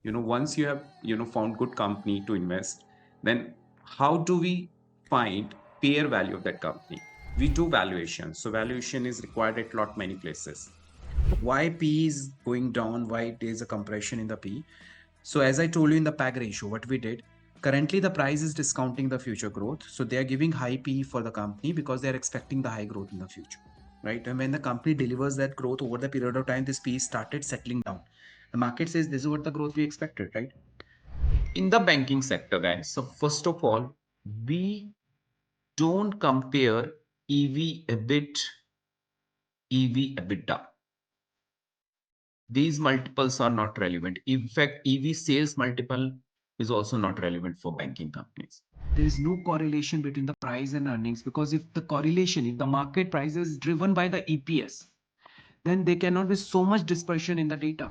Once you have found good company to invest, then how do we find fair value of that company? We do valuation. So valuation is required at lot many places. Why P is going down, why there is a compression in the P? So as I told you in the PAG ratio, what we did, currently the price is discounting the future growth. So they are giving high P for the company because they are expecting the high growth in the future, right? And when the company delivers that growth over the period of time, this P started settling down. The market says this is what the growth we expected, right? In the banking sector, guys. So first of all, we don't compare EV EBIT, EV EBITDA. These multiples are not relevant. In fact, EV sales multiple is also not relevant for banking companies. There is no correlation between the price and earnings, because if the market price is driven by the EPS, then there cannot be so much dispersion in the data.